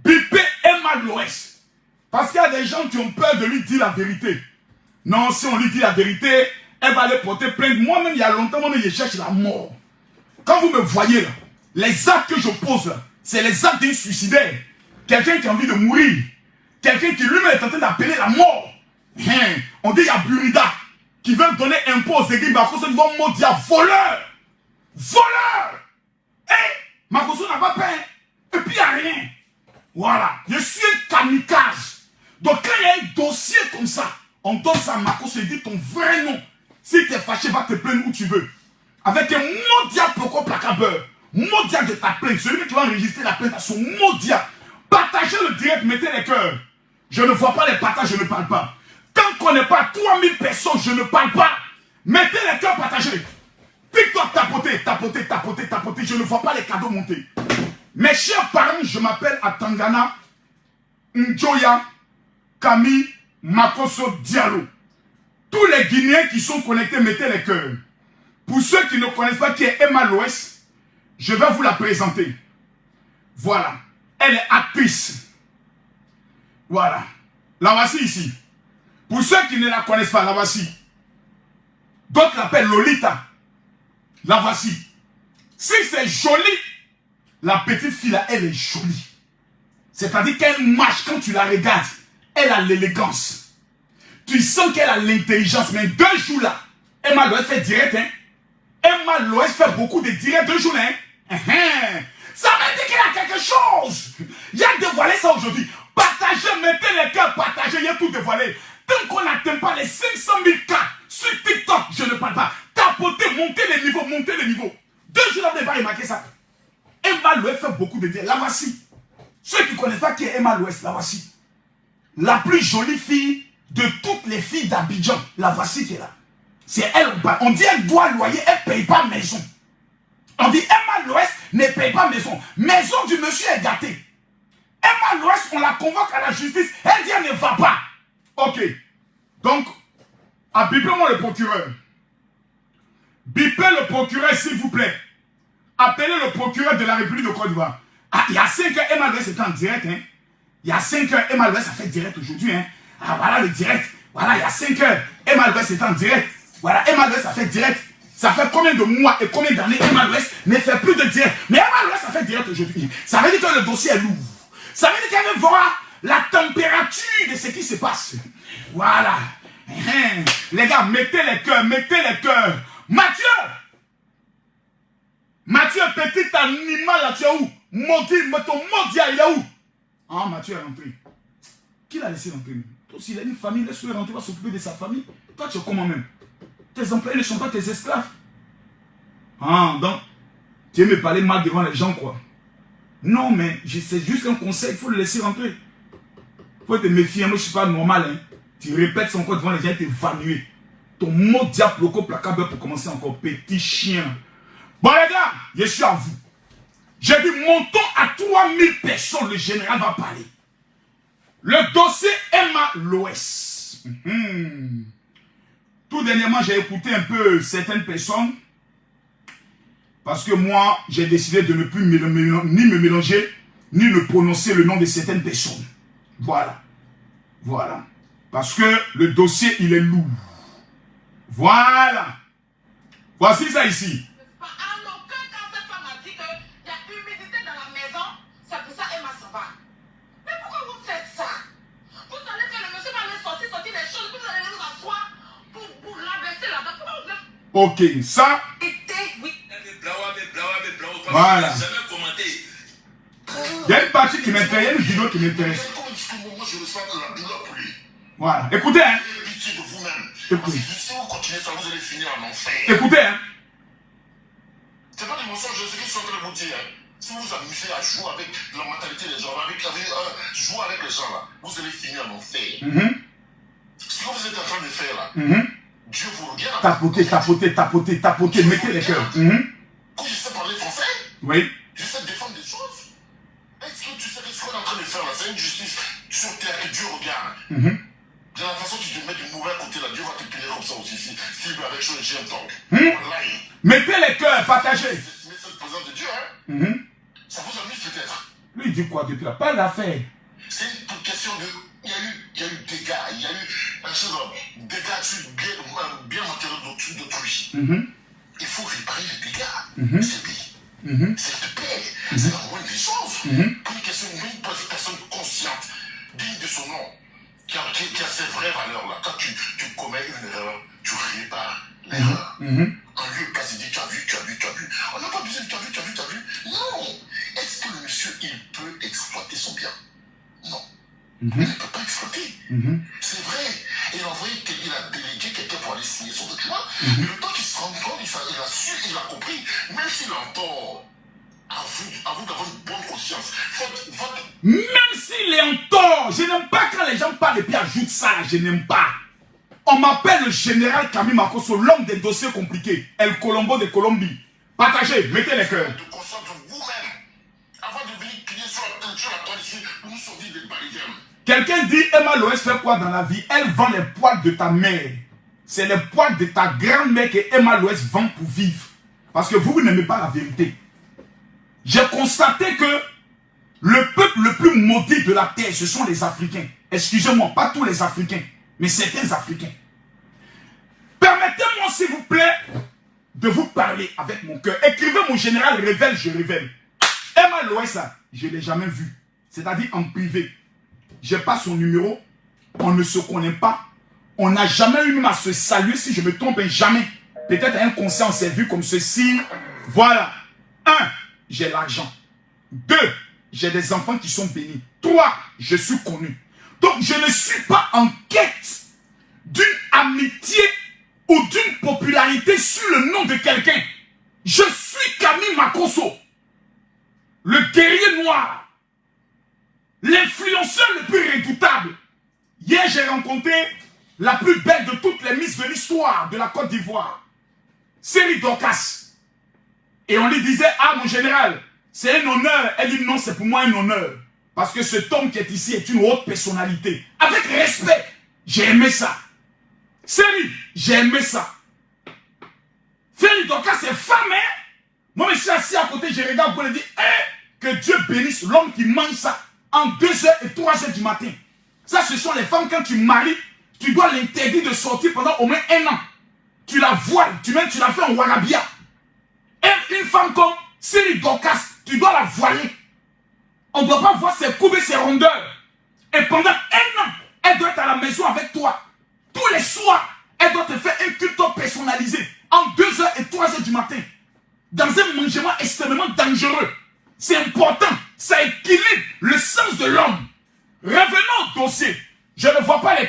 Bipé Emma Loès. Parce qu'il y a des gens qui ont peur de lui dire la vérité. Non, si on lui dit la vérité, elle va aller porter plainte. Moi-même, il y a longtemps, moi-même, je cherche la mort. Quand vous me voyez là, les actes que je pose là, c'est les actes d'un suicidaire. Quelqu'un qui a envie de mourir. Quelqu'un qui lui-même est en train d'appeler la mort. On dit il y a Burida qui veut donner un pot aux églises. Makoso dit bon dia voleur. Voleur. Makoso n'a pas peur. Et puis il n'y a rien. Voilà. Je suis un kamikaze. Donc quand il y a un dossier comme ça, on donne ça à Makoso et dit ton vrai nom. Si tu es fâché, va te plaindre où tu veux. Avec un mondial pourquoi placabeur. Mondial de ta plainte. Celui qui va enregistrer la plainte à son mondial. Partagez le direct, mettez les cœurs. Je ne vois pas les partages, je ne parle pas. Tant qu'on n'est pas 3000 personnes, je ne parle pas. Mettez les cœurs, partagez. TikTok, tapotez, tapotez, tapotez, tapotez. Je ne vois pas les cadeaux monter. Mes chers parents, je m'appelle Atangana Njoya Kami Makoso Diallo. Tous les Guinéens qui sont connectés, mettez les cœurs. Pour ceux qui ne connaissent pas qui est Emma Loès, je vais vous la présenter. Voilà. Elle est actrice. Voilà. La voici ici. Pour ceux qui ne la connaissent pas, la voici. D'autres l'appellent Lolita. La voici. Si c'est joli, la petite fille là, elle est jolie. C'est-à-dire qu'elle marche quand tu la regardes. Elle a l'élégance. Tu sens qu'elle a l'intelligence. Mais 2 jours là, Emma Loès fait direct. Emma Loès fait beaucoup de directs 2 jours là. Ça veut dire qu'il y a quelque chose. Il y a dévoilé ça aujourd'hui. Partagez, mettez les cœurs, partagez, il y a tout dévoilé. Tant qu'on n'atteint pas les 500 000 cas sur TikTok, je ne parle pas. Tapotez, montez les niveaux, montez les niveaux. 2 jours là, vous n'avez pas remarqué ça. Emma Loès fait beaucoup de directs. La voici. Ceux qui ne connaissent pas qui est Emma Loès, la voici. La plus jolie fille de toutes les filles d'Abidjan. La voici qui est là. C'est elle. On dit elle doit loyer, elle ne paye pas maison. On dit Emma Loès ne paye pas maison. Maison du monsieur est gâtée. Emma Loès, on la convoque à la justice. Elle dit elle ne va pas. Ok. Donc, bipez-moi le procureur. Bipez le procureur, s'il vous plaît. Appelez le procureur de la République de Côte d'Ivoire. Ah, il y a 5 heures, Emma Loès est en direct. Il y a 5 heures, Emma Loès a fait direct aujourd'hui. Ah, voilà le direct. Voilà, il y a 5 heures, Emma Loès est en direct. Voilà, Emma Loès a fait direct. Ça fait combien de mois et combien d'années Emma Loès ne fait plus de direct. Mais Emma Loès a fait direct aujourd'hui. Ça veut dire que le dossier est lourd. Ça veut dire qu'elle veut voir la température de ce qui se passe. Voilà. Les gars, mettez les cœurs, mettez les cœurs. Mathieu! Mathieu, petit animal là, tu es où? Ton mondial, il est où? Ah, Mathieu est rentré. Qui l'a laissé rentrer? Toi, s'il a une famille, laisse-le rentrer, va s'occuper de sa famille. Toi, tu es comment même? Tes employés ne sont pas tes esclaves. Ah, donc, tu veux me parler mal devant les gens, quoi. Non, mais c'est juste un conseil, il faut le laisser rentrer. Il faut te méfier, moi je ne suis pas normal. Tu répètes son corps devant les gens et t'évanouis. Ton mot diabloco placable pour commencer encore, petit chien. Bon les gars, je suis à vous. J'ai dit, montons à 3000 personnes, le général va parler. Le dossier Emma Loès. Tout dernièrement, j'ai écouté un peu certaines personnes. Parce que moi, j'ai décidé de ne plus ni me mélanger, ni ne prononcer le nom de certaines personnes. Voilà. Voilà. Parce que le dossier, il est lourd. Voilà. Voici ça ici. En aucun cas, cette femme a dit qu'il y a humidité dans la maison. C'est pour ça Emma s'en va. Mais pourquoi vous faites ça? Vous allez faire le monsieur va aller sortir des choses. Vous allez nous asseoir pour l'abaisser là-bas. Pourquoi vous faites? Ok, ça. Oui. Voilà. Il y a une partie qui m'intéresse, il y a une vidéo qui m'intéresse. Voilà. Écoutez, hein. Écoutez. Si vous continuez ça, vous allez finir en enfer. Écoutez, hein. C'est pas des mensonges, ce qu'ils sont en train de vous dire. Si vous vous amusez à jouer avec la mentalité des gens, jouer avec les gens là, vous allez finir en enfer. Ce que vous êtes en train de faire là, Dieu vous regarde. Tapoter, tapoter, tapoter, tapoter, mettez les cœurs. Quand je sais parler français, oui. Je sais défendre des choses. Est-ce que tu sais que ce qu'on est en train de faire là, c'est une justice sur terre que Dieu regarde. De la façon que tu te mets du mauvais côté là, Dieu va te punir comme ça aussi. S'il veut avec chose, j'aime donc. Mettez les cœurs, partagez. C'est cette présence de Dieu, ça vous amuse peut-être. Lui, il dit quoi depuis là? Pas l'affaire. C'est une question de... Il y a eu dégâts, il y a eu un chose, dégâts sur bien matériel d'autrui. Il faut réparer les dégâts. C'est bien. C'est de paix. C'est la moindre des choses. Pour une question, une personne consciente, digne de son nom, qui a ses vraies valeurs là. Quand tu commets une erreur, tu répares l'erreur. En lieu de dit tu as vu. On n'a pas besoin de tu as vu. Non. Est-ce que le monsieur, il peut exploiter son bien? Non. Il ne peut pas exploiter. C'est vrai. Et en vrai, il a délégué quelqu'un pour aller signer son document. Mais le temps qu'il se rend compte, il a su, il a compris. Même s'il entend, à vous d'avoir une bonne conscience. Même s'il est en tort, je n'aime pas quand les gens parlent et puis ajoutent ça. Je n'aime pas. On m'appelle le général Camille Makosso, l'homme des dossiers compliqués. El Colombo de Colombie. Partagez, mettez les cœurs. De conscience de vous-même. Avant de venir crier sur la toile ici, nous sommes dit des balivernes. Quelqu'un dit, Emma Loès fait quoi dans la vie? Elle vend les poils de ta mère. C'est les poils de ta grand-mère que Emma Loès vend pour vivre. Parce que vous n'aimez pas la vérité. J'ai constaté que le peuple le plus maudit de la terre, ce sont les Africains. Excusez-moi, pas tous les Africains, mais certains Africains. Permettez-moi, s'il vous plaît, de vous parler avec mon cœur. Écrivez mon général révèle, je révèle. Emma Loès, je ne l'ai jamais vu. C'est-à-dire en privé. Je n'ai pas son numéro. On ne se connaît pas. On n'a jamais eu même à se saluer, si je me trompe, jamais. Peut-être un conseil, on s'est vu comme ceci. Voilà. 1, j'ai l'argent. 2, j'ai des enfants qui sont bénis. 3, je suis connu. Donc, je ne suis pas en quête d'une amitié ou d'une popularité sur le nom de quelqu'un. Je suis Camille Makosso, le guerrier noir, l'influenceur le plus redoutable. Hier, j'ai rencontré la plus belle de toutes les Miss de l'histoire de la Côte d'Ivoire, Série Dorcas. Et on lui disait, ah mon général, c'est un honneur. Elle dit non, c'est pour moi un honneur. Parce que cet homme qui est ici est une haute personnalité. Avec respect, j'ai aimé ça. Série, j'ai aimé ça. Série Dorcas, c'est femme, hein? Moi, je suis assis à côté, je regarde pour lui dire, que Dieu bénisse l'homme qui mange ça en 2h et 3h du matin. Ça, ce sont les femmes, quand tu maries, tu dois l'interdire de sortir pendant au moins 1 an. Tu la voiles, tu la fais en warabia. Et une femme comme Série Dorcas, tu dois la voiler. On ne doit pas voir ses courbes et ses rondeurs. Et pendant 1 an, elle doit être à la maison avec toi. Tous les soirs, elle doit te faire un culte personnalisé en 2h et 3h du matin. Dans un mangement extrêmement dangereux. C'est important. Ça équilibre le sens de l'homme. Revenons au dossier. Je ne vois pas les...